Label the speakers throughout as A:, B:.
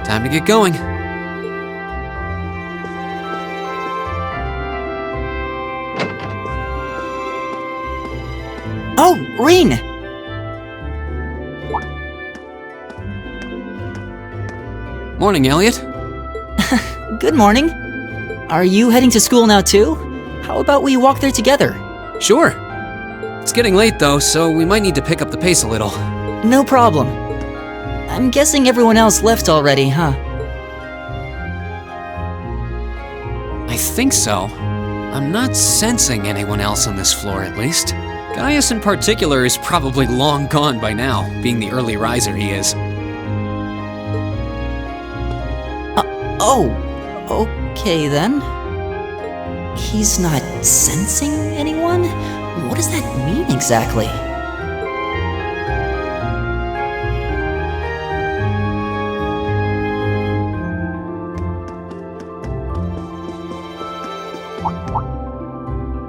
A: Time to get going.
B: Oh, Reen!
A: Morning, Elliot.
B: Good morning. Are you heading to school now too? How about we walk there together?
A: Sure. It's getting late though, so we might need to pick up the pace a little.
B: No problem. I'm guessing everyone else left already, huh?
A: I think so. I'm not sensing anyone else on this floor, at least. Gaius in particular is probably long gone by now, being the early riser he is.
B: Oh, okay then. He's not sensing anyone? What does that mean exactly?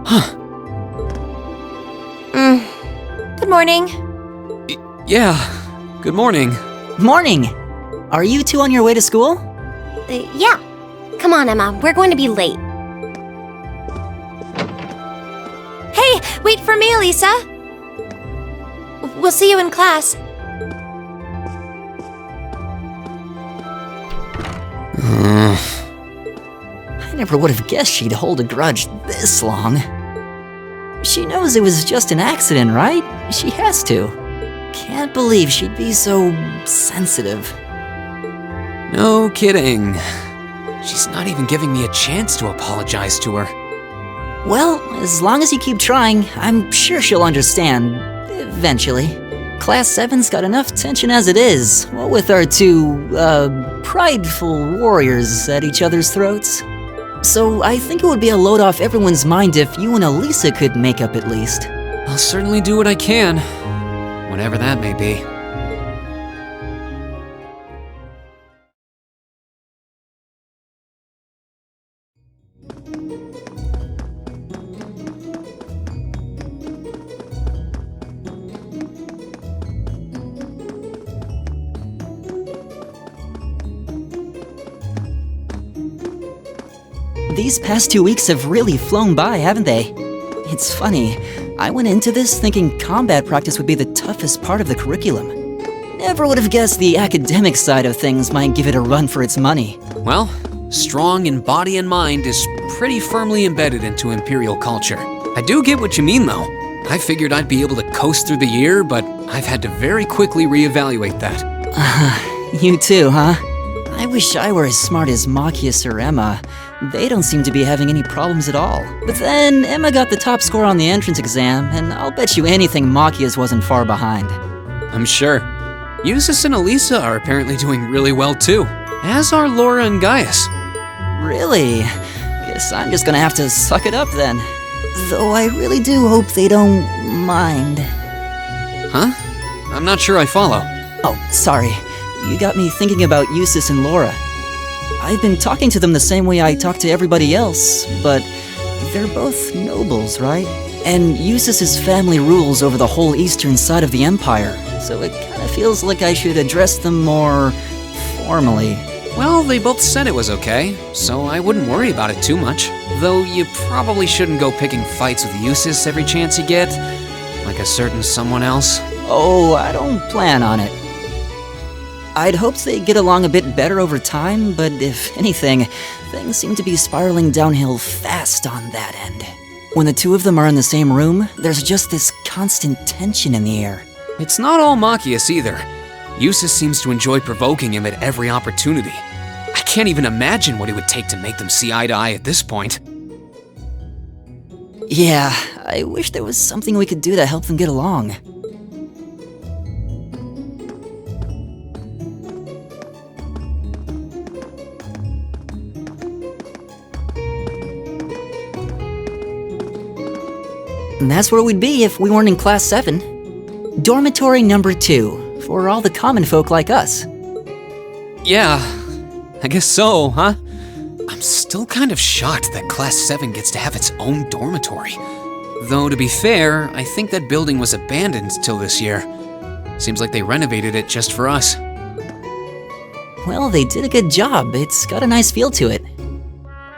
A: Huh.
C: Good morning.
A: Yeah, good morning.
B: Morning! Are you two on your way to school?
C: Yeah. Come on, Emma. We're going to be late. Hey, wait for me, Elisa. We'll see you in class.
B: I never would have guessed she'd hold a grudge this long. She knows it was just an accident, right? She has to. Can't believe she'd be so sensitive.
A: No kidding. She's not even giving me a chance to apologize to her.
B: Well, as long as you keep trying, I'm sure she'll understand. Eventually. Class 7's got enough tension as it is, what with our two, prideful warriors at each other's throats. So I think it would be a load off everyone's mind if you and Elisa could make up at least.
A: I'll certainly do what I can, whatever that may be.
B: These past 2 weeks have really flown by, haven't they? It's funny, I went into this thinking combat practice would be the toughest part of the curriculum. Never would have guessed the academic side of things might give it a run for its money.
A: Well, strong in body and mind is pretty firmly embedded into Imperial culture. I do get what you mean, though. I figured I'd be able to coast through the year, but I've had to very quickly reevaluate that.
B: You too, huh? I wish I were as smart as Machias or Emma. They don't seem to be having any problems at all. But then, Emma got the top score on the entrance exam, and I'll bet you anything Machias wasn't far behind.
A: I'm sure. Eustace and Elisa are apparently doing really well too, as are Laura and Gaius.
B: Really? Guess I'm just gonna have to suck it up then. Though I really do hope they don't mind.
A: Huh? I'm not sure I follow.
B: Oh, sorry. You got me thinking about Eustace and Laura. I've been talking to them the same way I talk to everybody else, but they're both nobles, right? And Eustace's family rules over the whole eastern side of the Empire, so it kind of feels like I should address them more formally.
A: Well, they both said it was okay, so I wouldn't worry about it too much. Though you probably shouldn't go picking fights with Eustace every chance you get, like a certain someone else.
B: Oh, I don't plan on it. I'd hoped they'd get along a bit better over time, but if anything, things seem to be spiraling downhill fast on that end. When the two of them are in the same room, there's just this constant tension in the air.
A: It's not all Machias either. Eustace seems to enjoy provoking him at every opportunity. I can't even imagine what it would take to make them see eye to eye at this point.
B: Yeah, I wish there was something we could do to help them get along. And that's where we'd be if we weren't in Class 7. Dormitory number 2, for all the common folk like us.
A: Yeah, I guess so, huh? I'm still kind of shocked that Class 7 gets to have its own dormitory. Though, to be fair, I think that building was abandoned till this year. Seems like they renovated it just for us.
B: Well, they did a good job. It's got a nice feel to it.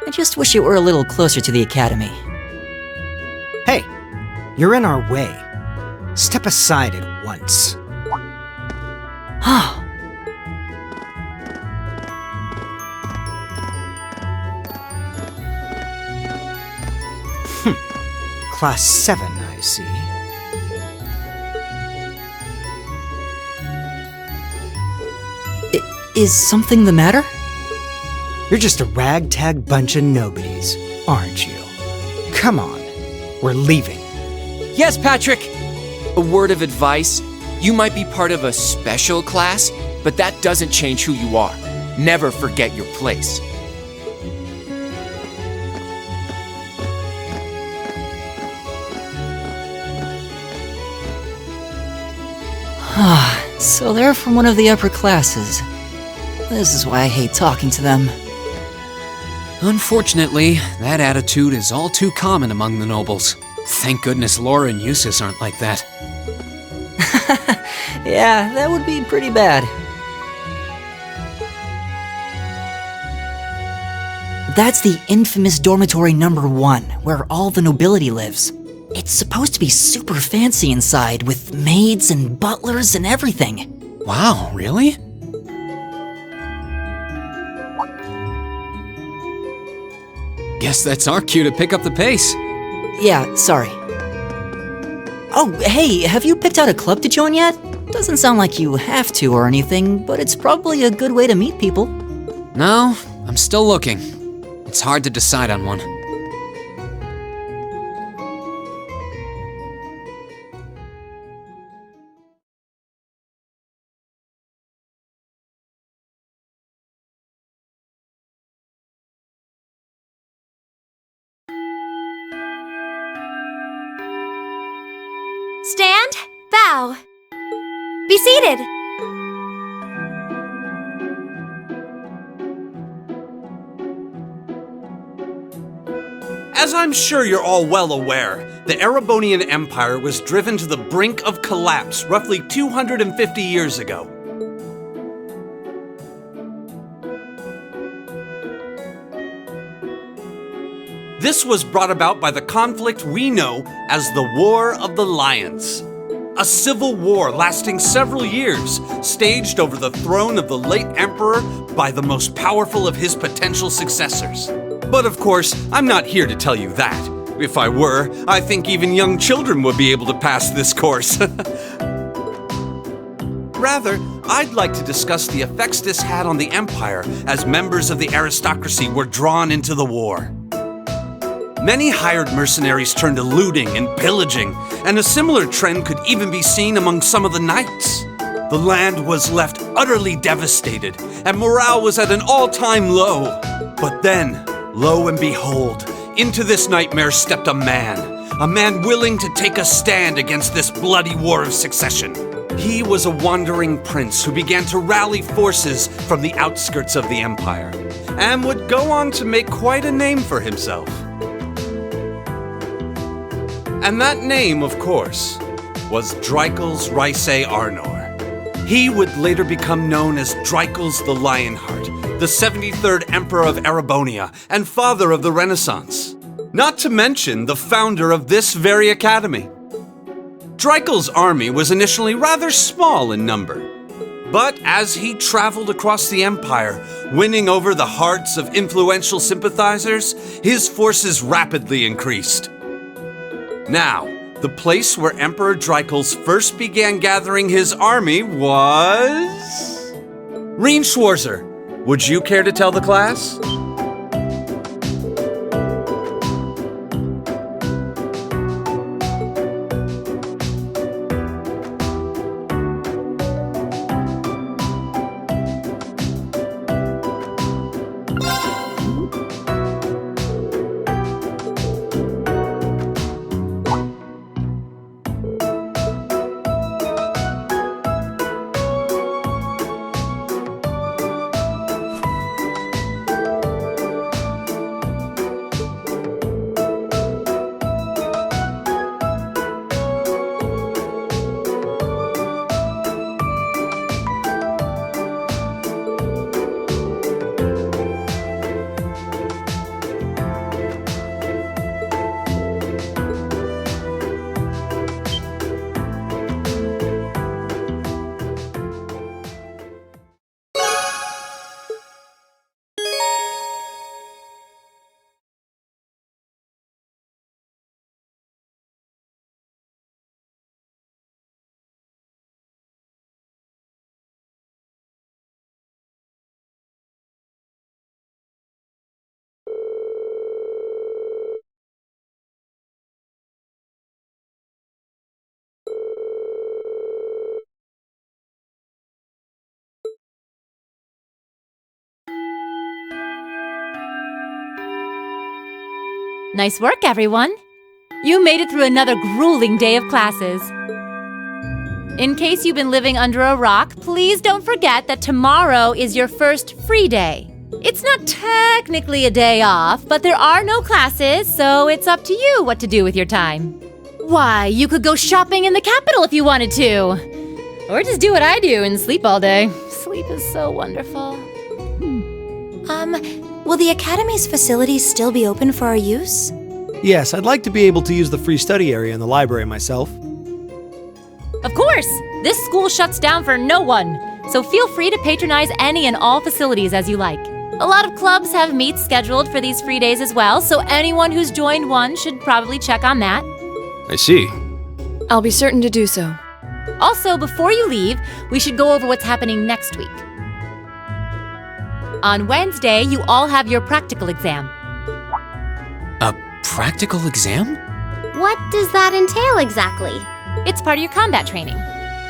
B: I just wish it were a little closer to the academy.
D: Hey, you're in our way. Step aside at once. Class 7, I see.
B: Is something the matter?
D: You're just a ragtag bunch of nobodies, aren't you? Come on, we're leaving.
E: Yes, Patrick! A word of advice. You might be part of a special class, but that doesn't change who you are. Never forget your place.
B: So they're from one of the upper classes. This is why I hate talking to them.
A: Unfortunately, that attitude is all too common among the nobles. Thank goodness Laura and Eustace aren't like that.
B: Yeah, that would be pretty bad. That's the infamous dormitory number 1, where all the nobility lives. It's supposed to be super fancy inside, with maids and butlers and everything.
A: Wow, really? Guess that's our cue to pick up the pace.
B: Yeah, sorry. Oh, hey, have you picked out a club to join yet? Doesn't sound like you have to or anything, but it's probably a good way to meet people.
A: No, I'm still looking. It's hard to decide on one.
C: Stand, bow. Be seated.
F: As I'm sure you're all well aware, the Erebonian Empire was driven to the brink of collapse roughly 250 years ago. This was brought about by the conflict we know as the War of the Lions. A civil war lasting several years, staged over the throne of the late emperor by the most powerful of his potential successors. But of course, I'm not here to tell you that. If I were, I think even young children would be able to pass this course. Rather, I'd like to discuss the effects this had on the empire as members of the aristocracy were drawn into the war. Many hired mercenaries turned to looting and pillaging, and a similar trend could even be seen among some of the knights. The land was left utterly devastated, and morale was at an all-time low. But then, lo and behold, into this nightmare stepped a man willing to take a stand against this bloody war of succession. He was a wandering prince who began to rally forces from the outskirts of the empire, and would go on to make quite a name for himself. And that name, of course, was Dreikels Rhysei Arnor. He would later become known as Dreikels the Lionheart, the 73rd Emperor of Erebonia and father of the Renaissance. Not to mention the founder of this very academy. Dreikels' army was initially rather small in number, but as he traveled across the empire, winning over the hearts of influential sympathizers, his forces rapidly increased. Now, the place where Emperor Dreikels first began gathering his army was... Reen Schwarzer, would you care to tell the class?
G: Nice work, everyone. You made it through another grueling day of classes. In case you've been living under a rock, please don't forget that tomorrow is your first free day. It's not technically a day off, but there are no classes, so it's up to you what to do with your time. Why, you could go shopping in the capital if you wanted to. Or just do what I do and sleep all day. Sleep is so wonderful.
C: Will the Academy's facilities still be open for our use?
H: Yes, I'd like to be able to use the free study area in the library myself.
G: Of course! This school shuts down for no one, so feel free to patronize any and all facilities as you like. A lot of clubs have meets scheduled for these free days as well, so anyone who's joined one should probably check on that.
I: I see.
J: I'll be certain to do so.
G: Also, before you leave, we should go over what's happening next week. On Wednesday, you all have your practical exam.
A: A practical exam?
C: What does that entail exactly?
G: It's part of your combat training.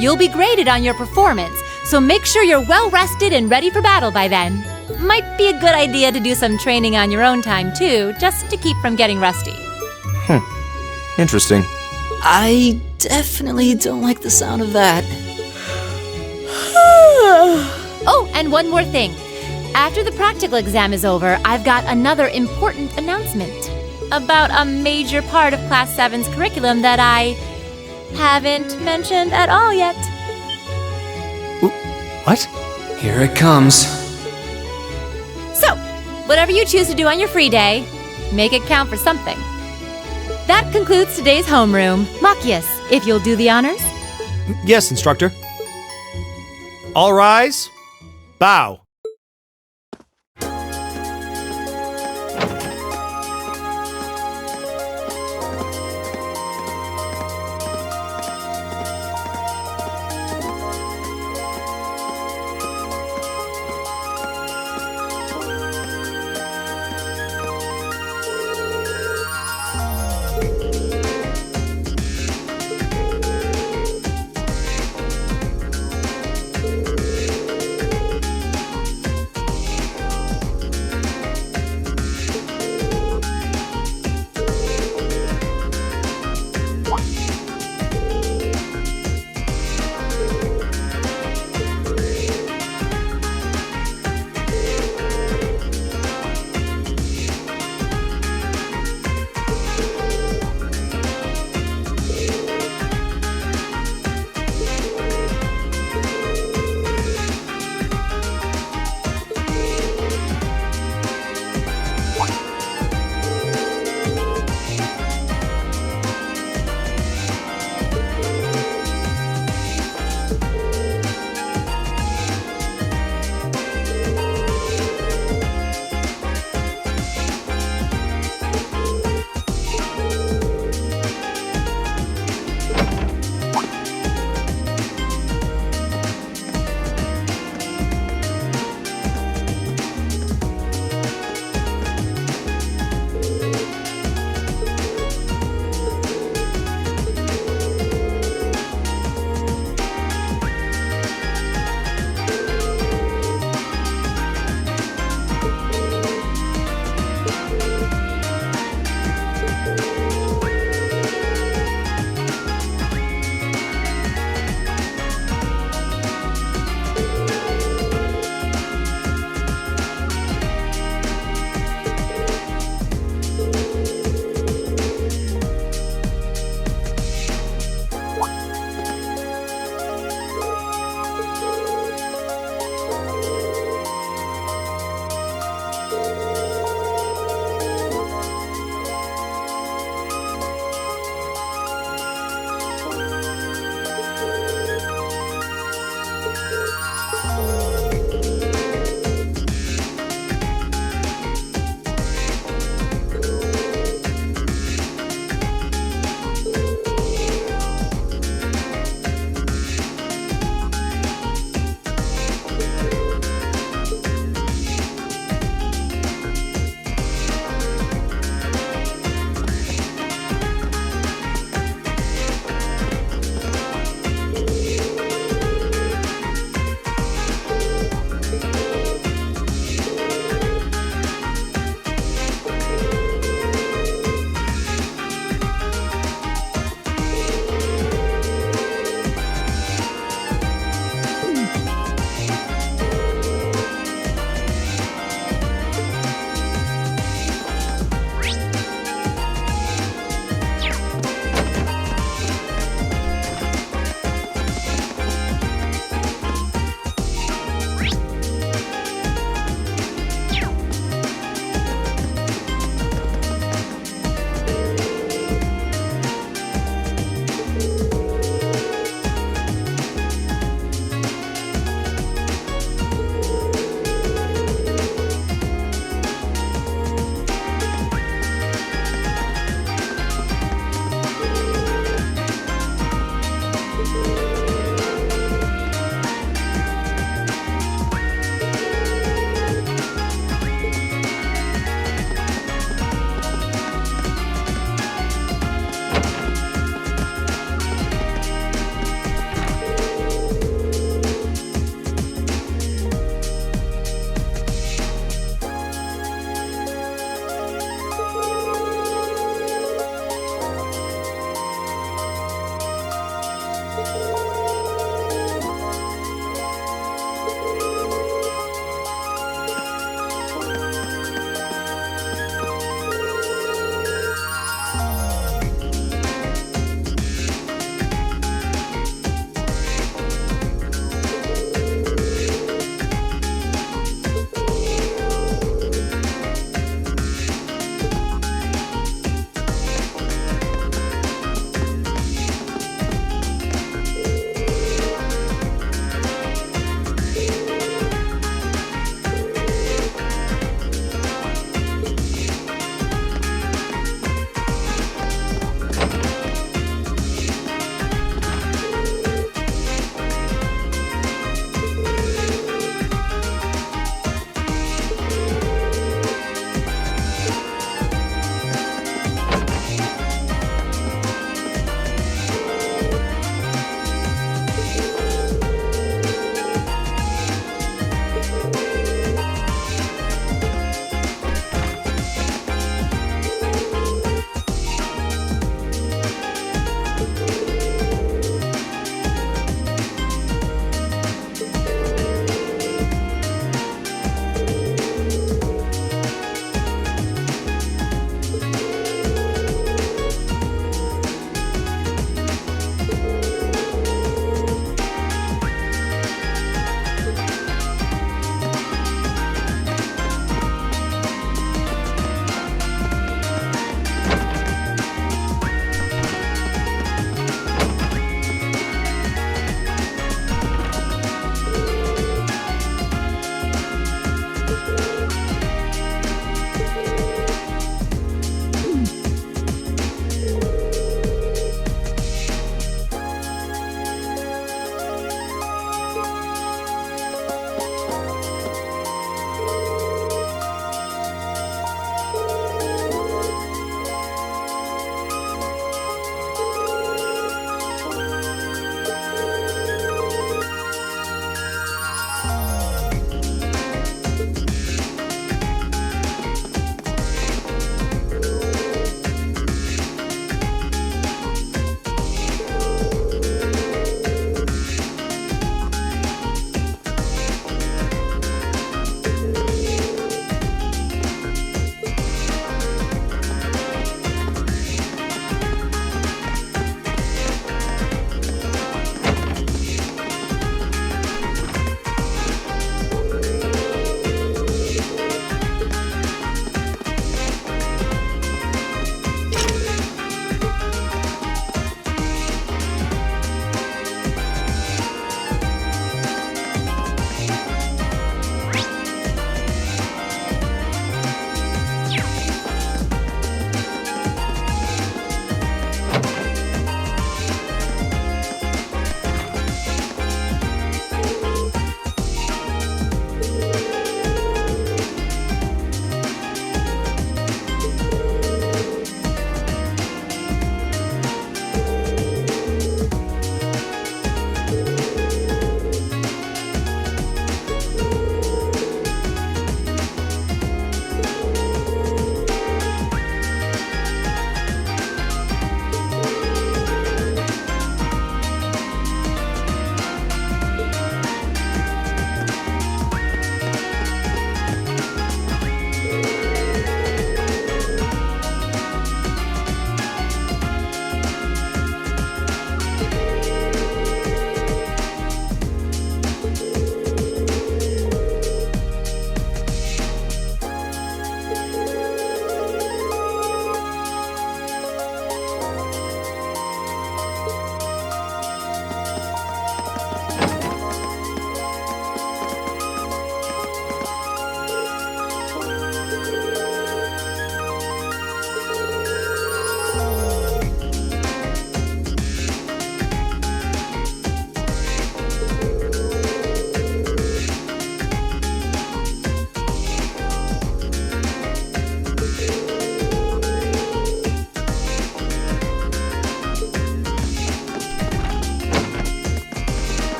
G: You'll be graded on your performance, so make sure you're well rested and ready for battle by then. Might be a good idea to do some training on your own time too, just to keep from getting rusty.
I: Interesting.
B: I definitely don't like the sound of that.
G: Oh, and one more thing. After the practical exam is over, I've got another important announcement about a major part of Class 7's curriculum that I haven't mentioned at all yet.
H: What?
A: Here it comes.
G: So, whatever you choose to do on your free day, make it count for something. That concludes today's homeroom. Machias, if you'll do the honors.
H: Yes, instructor. All rise. Bow.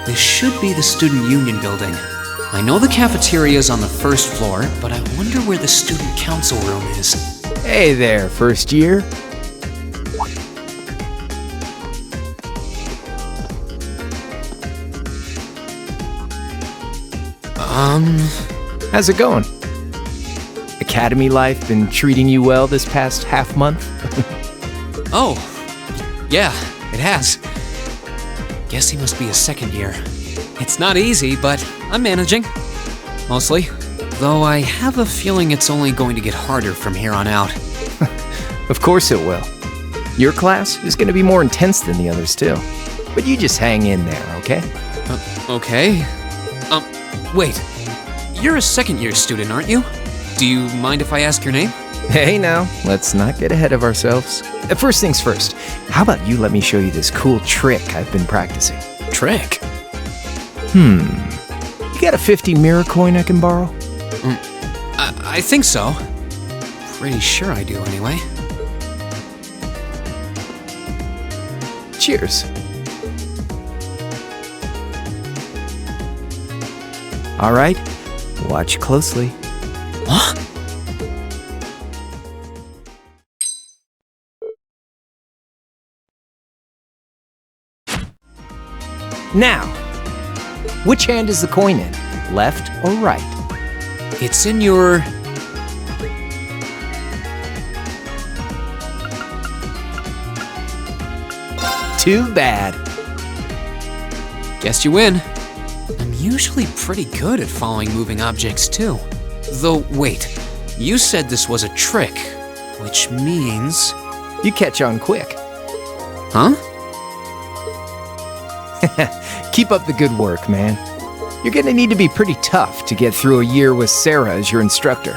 A: This should be the Student Union building. I know the cafeteria is on the first floor, but I wonder where the Student Council room is.
I: Hey there, first year. How's it going? Academy life been treating you well this past half month?
A: Oh, yeah, it has. Guess he must be a second year. It's not easy, but I'm managing. Mostly. Though I have a feeling it's only going to get harder from here on out.
I: Of course it will. Your class is going to be more intense than the others too. But you just hang in there, okay?
A: Okay. Wait. You're a second year student, aren't you? Do you mind if I ask your name?
I: Hey now, let's not get ahead of ourselves. First things first, how about you let me show you this cool trick I've been practicing?
A: Trick?
I: You got a 50 mirror coin I can borrow?
A: I think so. Pretty sure I do, anyway.
I: Cheers. All right, watch closely.
A: Huh?
I: Now, which hand is the coin in? Left or right?
A: It's in your...
I: Too bad.
A: Guess you win. I'm usually pretty good at following moving objects, too. Though, wait. You said this was a trick, which means...
I: You catch on quick.
A: Huh?
I: Keep up the good work, man. You're gonna need to be pretty tough to get through a year with Sarah as your instructor.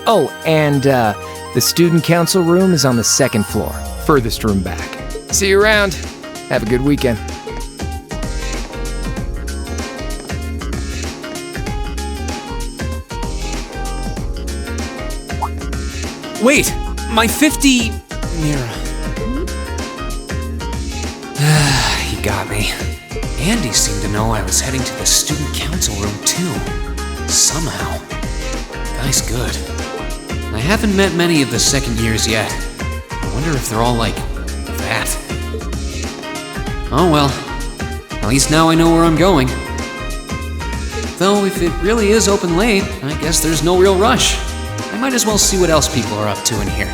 I: Oh, and the student council room is on the second floor, furthest room back. See you around. Have a good weekend.
A: Wait! My 50... Mira. He got me. Andy seemed to know I was heading to the student council room, too. Somehow. Guy's good. I haven't met many of the second years yet. I wonder if they're all like... that. Oh well. At least now I know where I'm going. Though if it really is open late, I guess there's no real rush. I might as well see what else people are up to in here.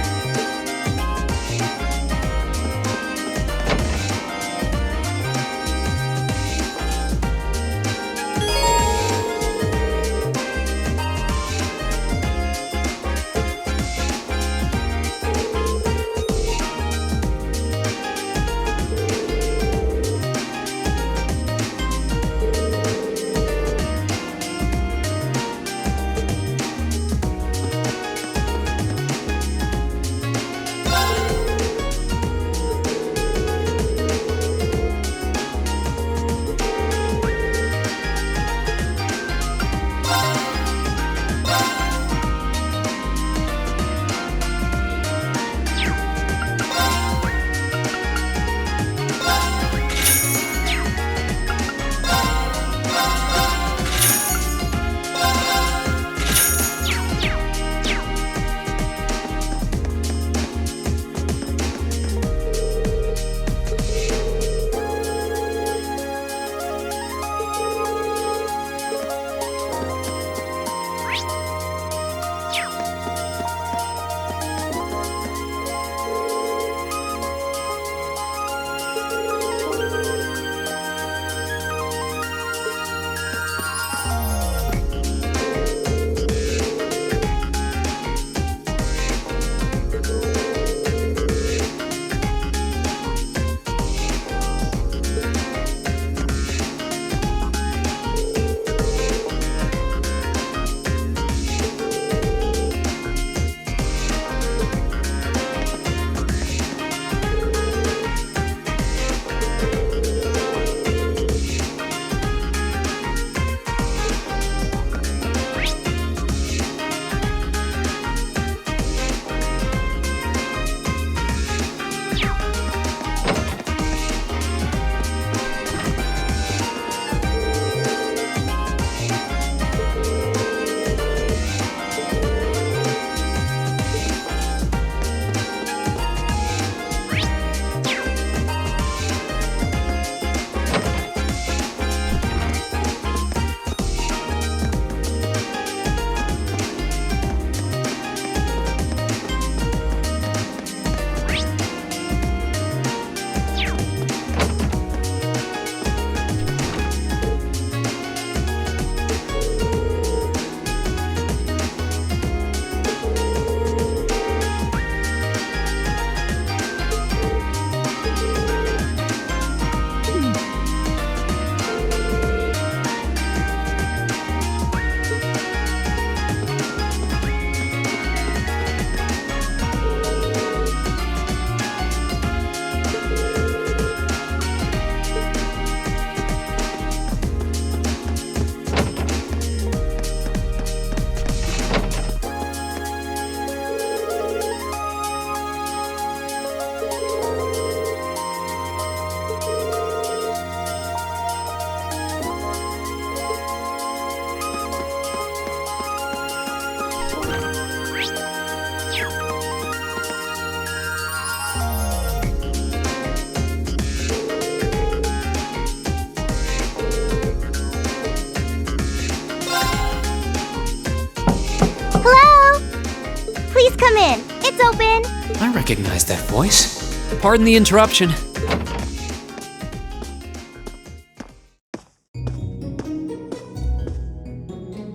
C: come in. It's open.
A: I recognize that voice. Pardon the interruption.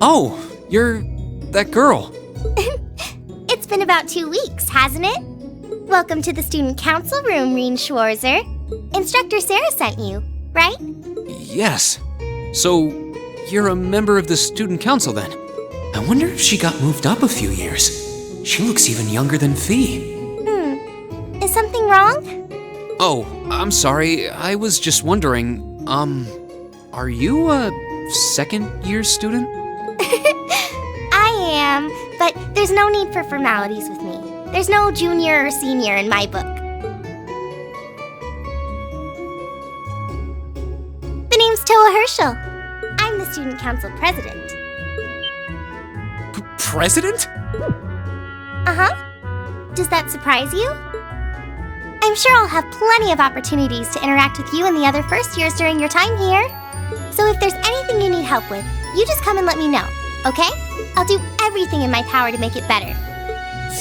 A: Oh, you're that girl.
C: It's been about 2 weeks, hasn't it? Welcome to the student council room, Reen Schwarzer. Instructor Sarah sent you, right?
A: Yes. So, you're a member of the student council then? I wonder if she got moved up a few years. She looks even younger than Fee.
C: Is something wrong?
A: Oh, I'm sorry. I was just wondering, are you a second-year student?
C: I am, but there's no need for formalities with me. There's no junior or senior in my book. The name's Toa Herschel. I'm the student council president.
A: President?
C: Uh-huh. Does that surprise you? I'm sure I'll have plenty of opportunities to interact with you and the other first years during your time here. So if there's anything you need help with, you just come and let me know, okay? I'll do everything in my power to make it better.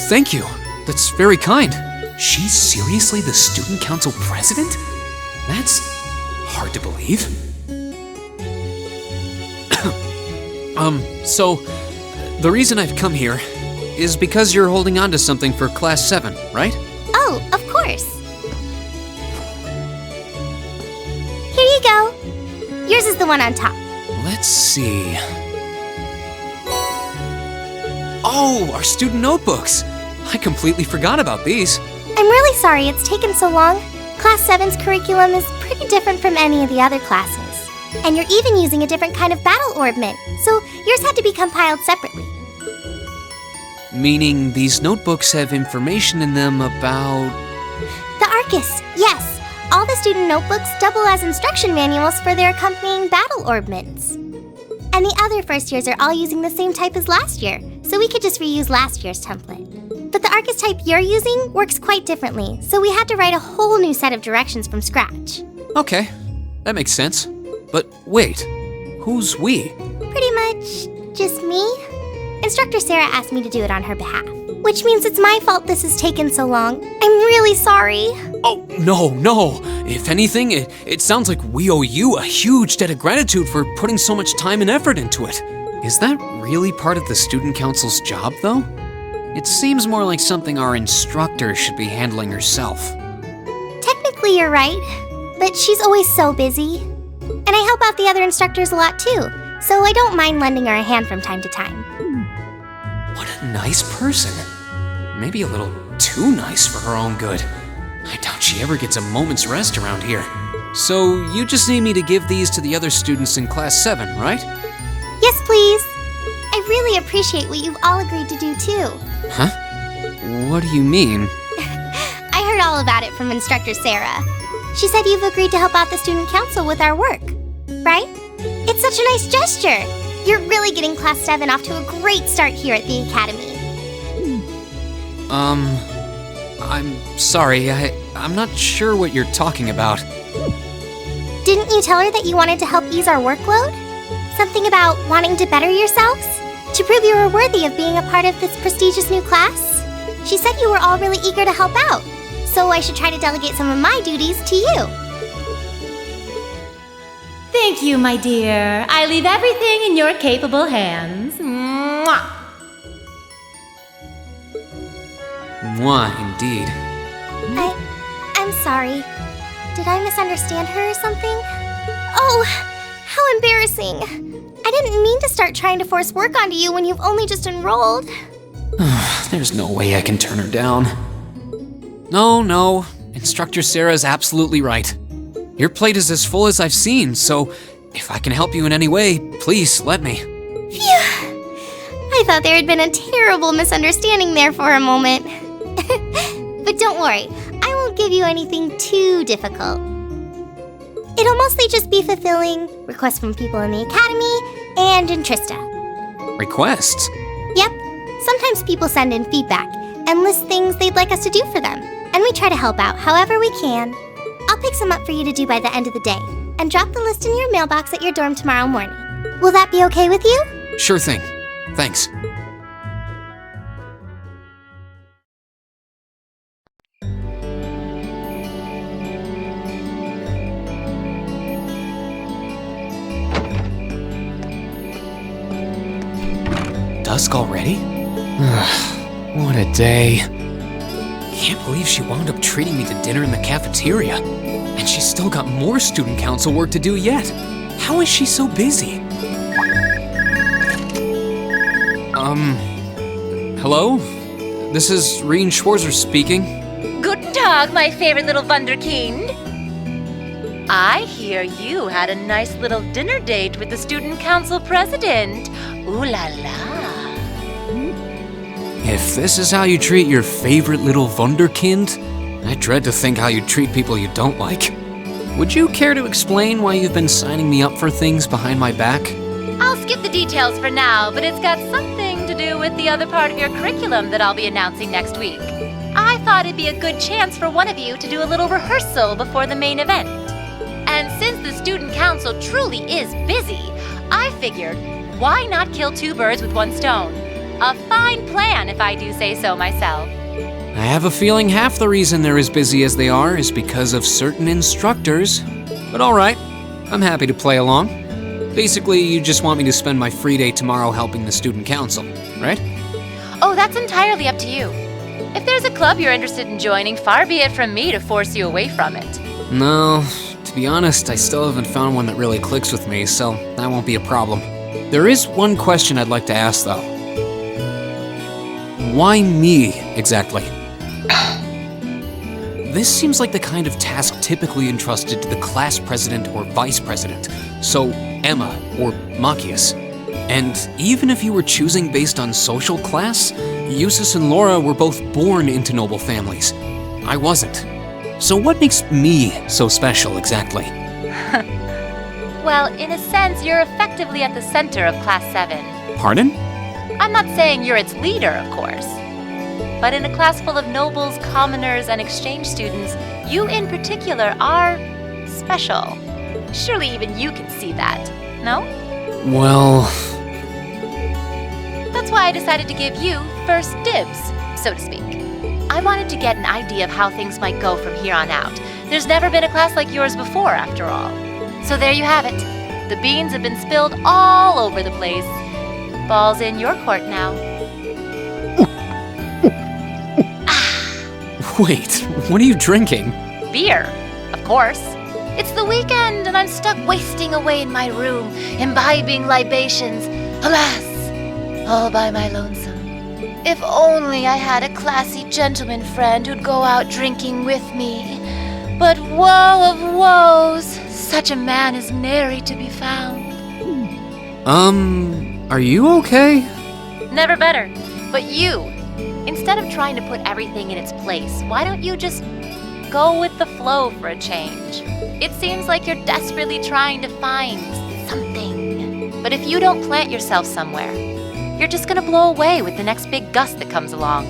A: Thank you. That's very kind. She's seriously the student council president? That's hard to believe. So, the reason I've come here is because you're holding on to something for Class 7, right?
C: Oh, of course. Here you go. Yours is the one on top.
A: Let's see. Oh, our student notebooks. I completely forgot about these.
C: I'm really sorry it's taken so long. Class 7's curriculum is pretty different from any of the other classes. And you're even using a different kind of battle orbment, so yours had to be compiled separately.
A: Meaning these notebooks have information in them about...
C: The Arcus, yes. All the student notebooks double as instruction manuals for their accompanying battle orbments. And the other first years are all using the same type as last year, so we could just reuse last year's template. But the Arcus type you're using works quite differently, so we had to write a whole new set of directions from scratch.
A: Okay, that makes sense. But wait, who's we?
C: Pretty much just me. Instructor Sarah asked me to do it on her behalf, which means it's my fault this has taken so long. I'm really sorry.
A: Oh, no. If anything, it sounds like we owe you a huge debt of gratitude for putting so much time and effort into it. Is that really part of the student council's job, though? It seems more like something our instructor should be handling herself.
C: Technically, you're right, but she's always so busy. And I help out the other instructors a lot too, so I don't mind lending her a hand from time to time.
A: What a nice person. Maybe a little too nice for her own good. I doubt she ever gets a moment's rest around here. So you just need me to give these to the other students in Class 7, right?
C: Yes, please. I really appreciate what you've all agreed to do too.
A: Huh? What do you mean?
C: I heard all about it from Instructor Sarah. She said you've agreed to help out the student council with our work, right? It's such a nice gesture. You're really getting Class 7 off to a great start here at the Academy.
A: I'm sorry, I'm not sure what you're talking about.
C: Didn't you tell her that you wanted to help ease our workload? Something about wanting to better yourselves? To prove you were worthy of being a part of this prestigious new class? She said you were all really eager to help out, so I should try to delegate some of my duties to you.
G: Thank you, my dear. I leave everything in your capable hands. Mwah!
A: Mwah, indeed.
C: I'm sorry. Did I misunderstand her or something? Oh, how embarrassing. I didn't mean to start trying to force work onto you when you've only just enrolled.
A: There's no way I can turn her down. No. Instructor Sarah's absolutely right. Your plate is as full as I've seen, so if I can help you in any way, please let me.
C: Phew. I thought there had been a terrible misunderstanding there for a moment. But don't worry, I won't give you anything too difficult. It'll mostly just be fulfilling requests from people in the Academy and in Trista.
A: Requests?
C: Yep. Sometimes people send in feedback and list things they'd like us to do for them, and we try to help out however we can. I'll pick some up for you to do by the end of the day, and drop the list in your mailbox at your dorm tomorrow morning. Will that be okay with you?
A: Sure thing. Thanks. dusk already? What a day. Can't believe she wound up treating me to dinner in the cafeteria. And she's still got more student council work to do yet. How is she so busy? Hello? This is Rien Schwarzer speaking.
G: Guten Tag, my favorite little Wunderkind. I hear you had a nice little dinner date with the student council president. Ooh la la.
A: If this is how you treat your favorite little Wunderkind, I dread to think how you treat people you don't like. Would you care to explain why you've been signing me up for things behind my back?
G: I'll skip the details for now, but it's got something to do with the other part of your curriculum that I'll be announcing next week. I thought it'd be a good chance for one of you to do a little rehearsal before the main event. And since the student council truly is busy, I figured, why not kill two birds with one stone? A fine plan, if I do say so myself.
A: I have a feeling half the reason they're as busy as they are is because of certain instructors. But alright, I'm happy to play along. Basically, you just want me to spend my free day tomorrow helping the student council, right?
G: Oh, that's entirely up to you. If there's a club you're interested in joining, far be it from me to force you away from it.
A: No, to be honest, I still haven't found one that really clicks with me, so that won't be a problem. There is one question I'd like to ask, though. Why me, exactly? This seems like the kind of task typically entrusted to the class president or vice president, so Emma or Machias. And even if you were choosing based on social class, Eustace and Laura were both born into noble families. I wasn't. So what makes me so special, exactly?
G: Well, in a sense, you're effectively at the center of Class 7.
A: Pardon?
G: I'm not saying you're its leader, of course. But in a class full of nobles, commoners, and exchange students, you in particular are special. Surely even you can see that, no?
A: Well...
G: That's why I decided to give you first dibs, so to speak. I wanted to get an idea of how things might go from here on out. There's never been a class like yours before, after all. So there you have it. The beans have been spilled all over the place. Ball's in your court now.
A: Wait, what are you drinking?
G: Beer, of course. It's the weekend and I'm stuck wasting away in my room, imbibing libations. Alas, all by my lonesome. If only I had a classy gentleman friend who'd go out drinking with me. But woe of woes, such a man is nary to be found.
A: Are you okay?
G: Never better. But you, instead of trying to put everything in its place, why don't you just go with the flow for a change? It seems like you're desperately trying to find something. But if you don't plant yourself somewhere, you're just gonna blow away with the next big gust that comes along.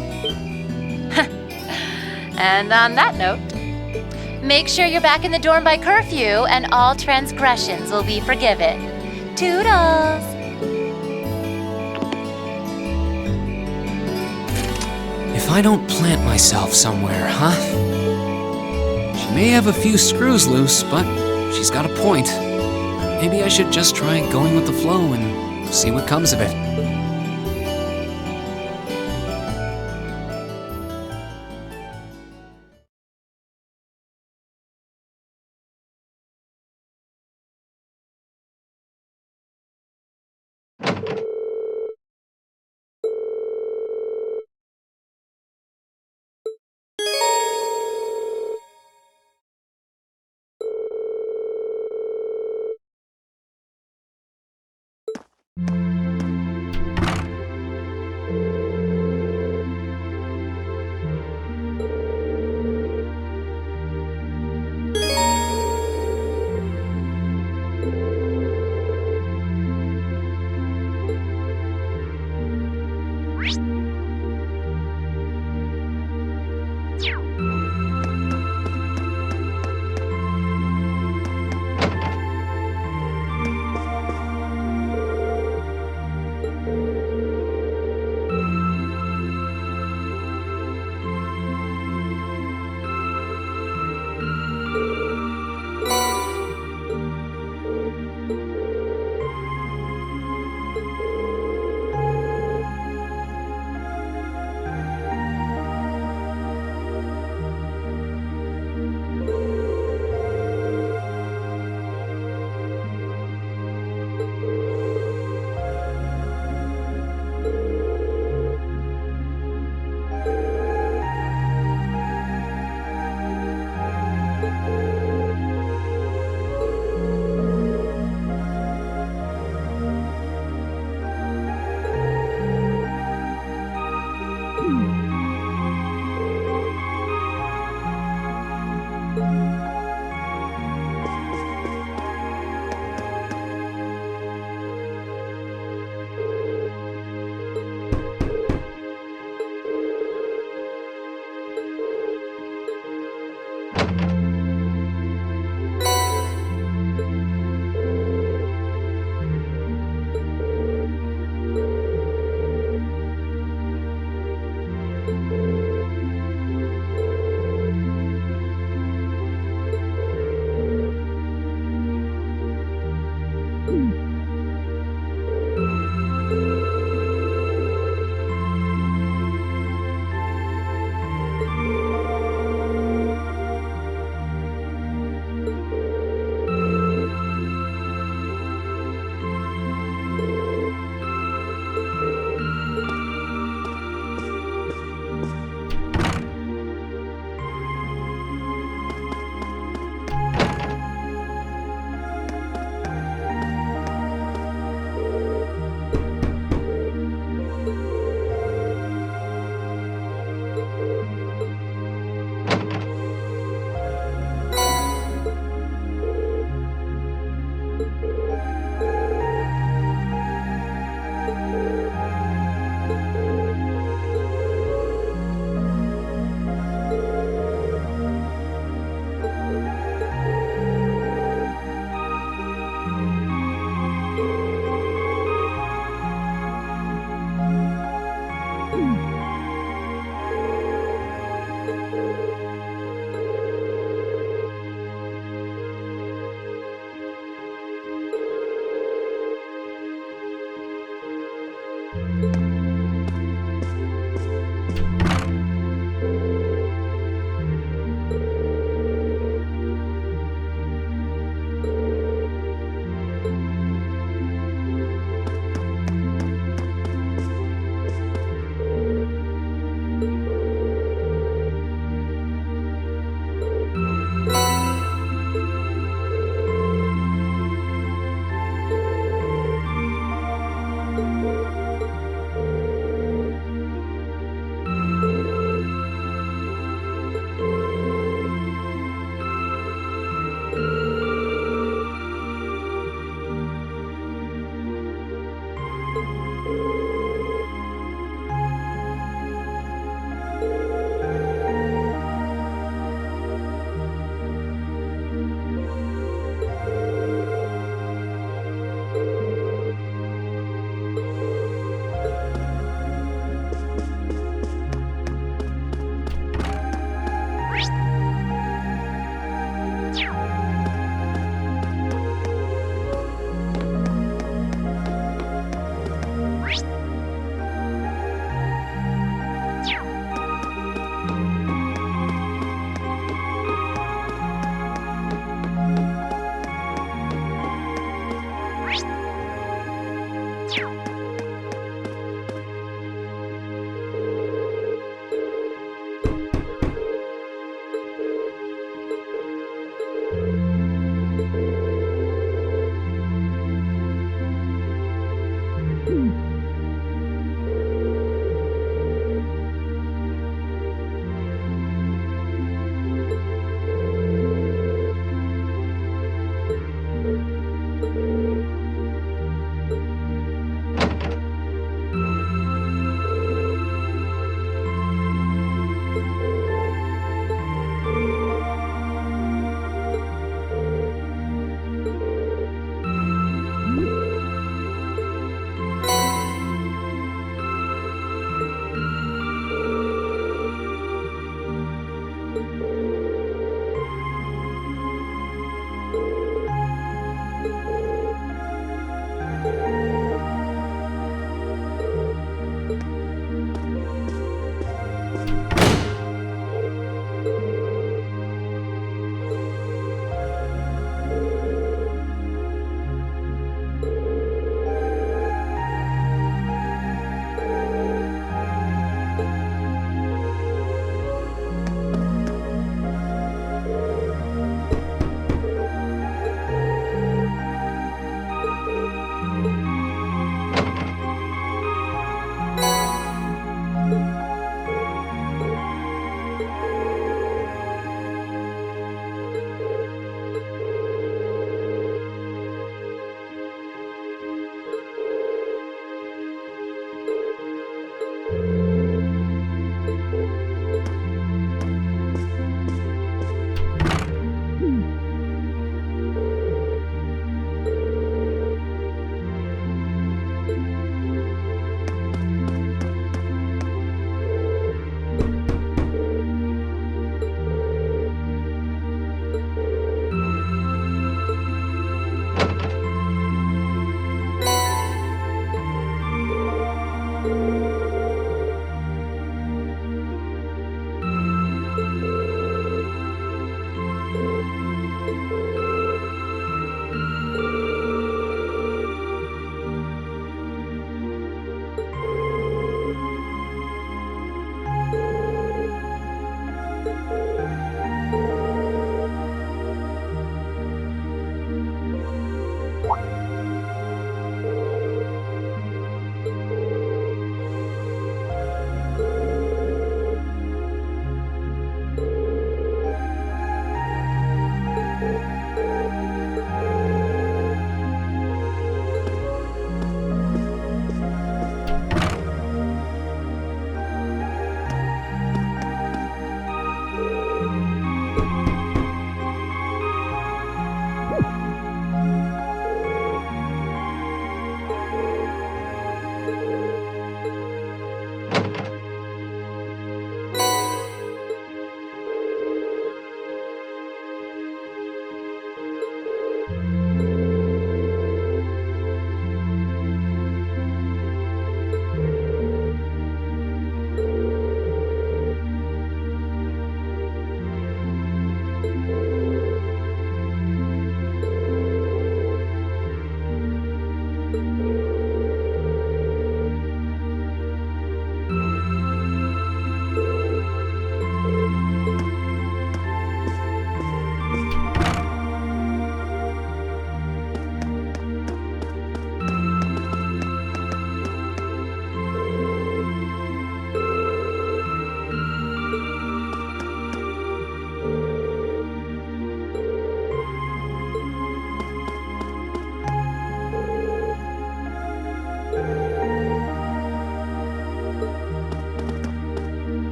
G: And on that note, make sure you're back in the dorm by curfew and all transgressions will be forgiven. Toodles!
A: If I don't plant myself somewhere, huh? She may have a few screws loose, but she's got a point. Maybe I should just try going with the flow and see what comes of it.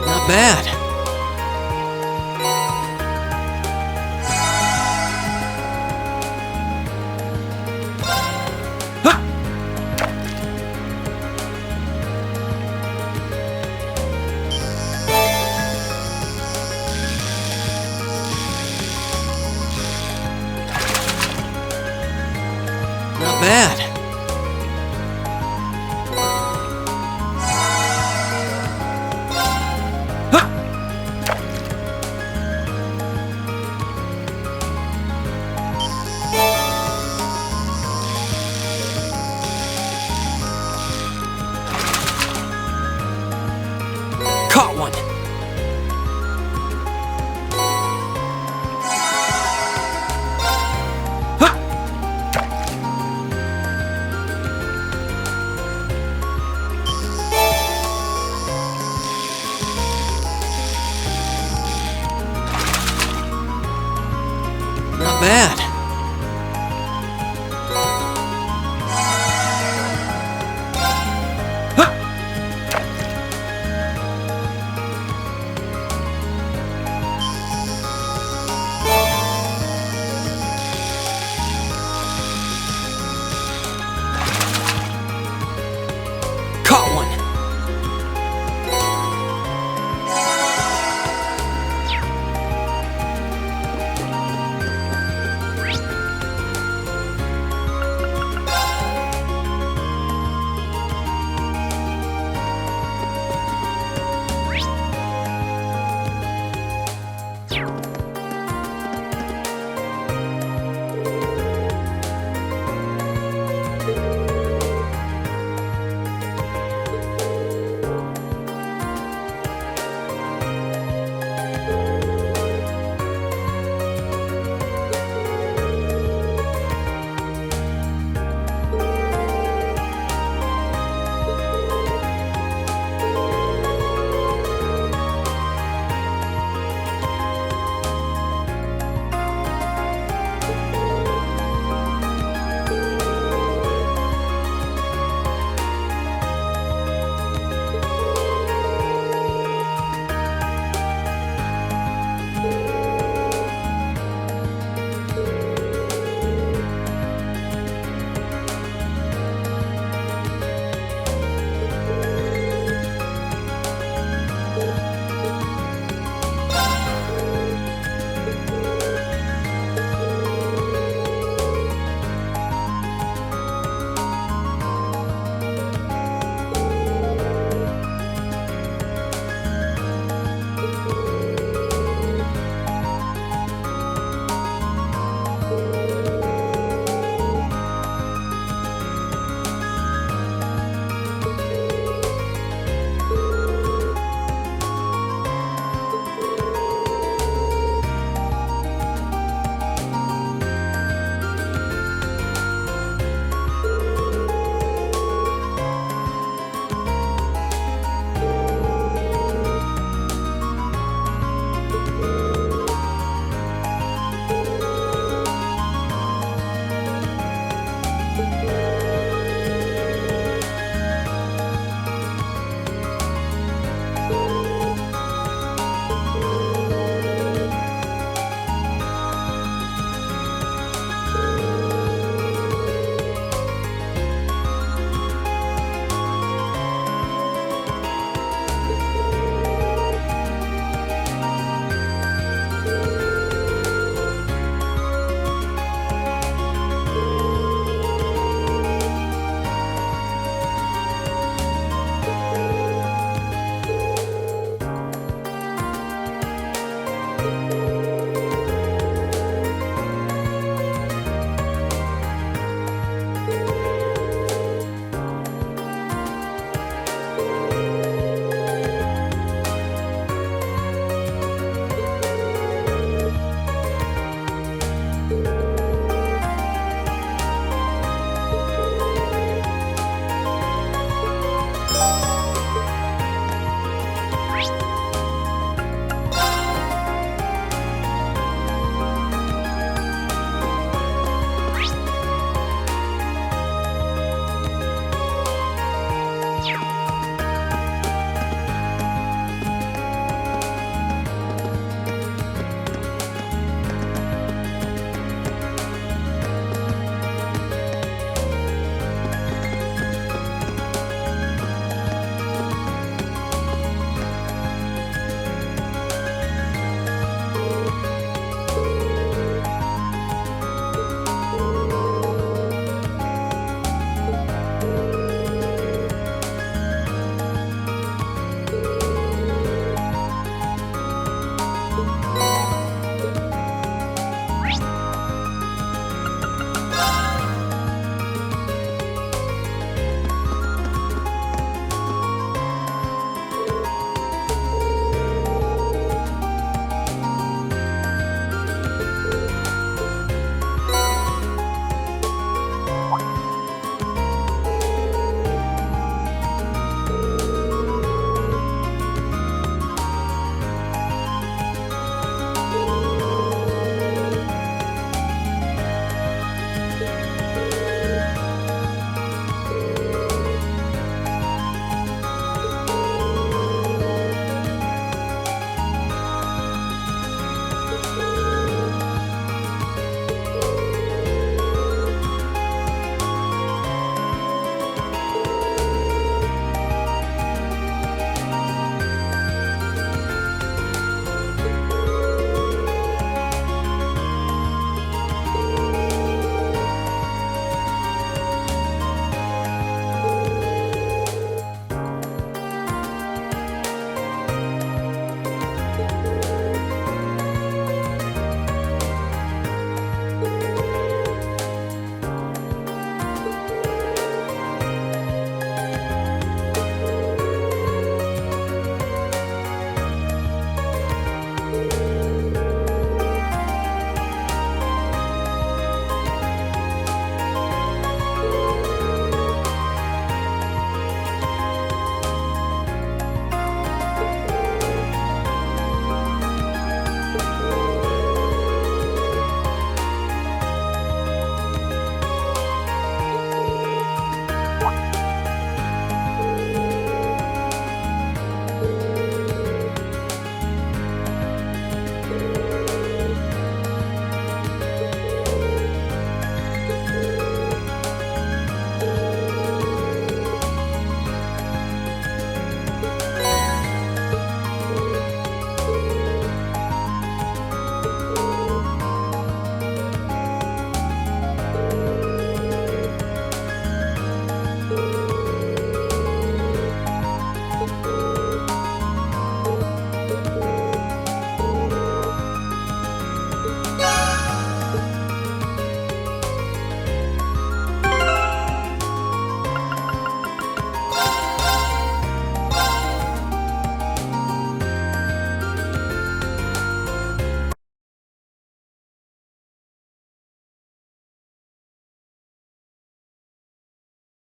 A: Not bad.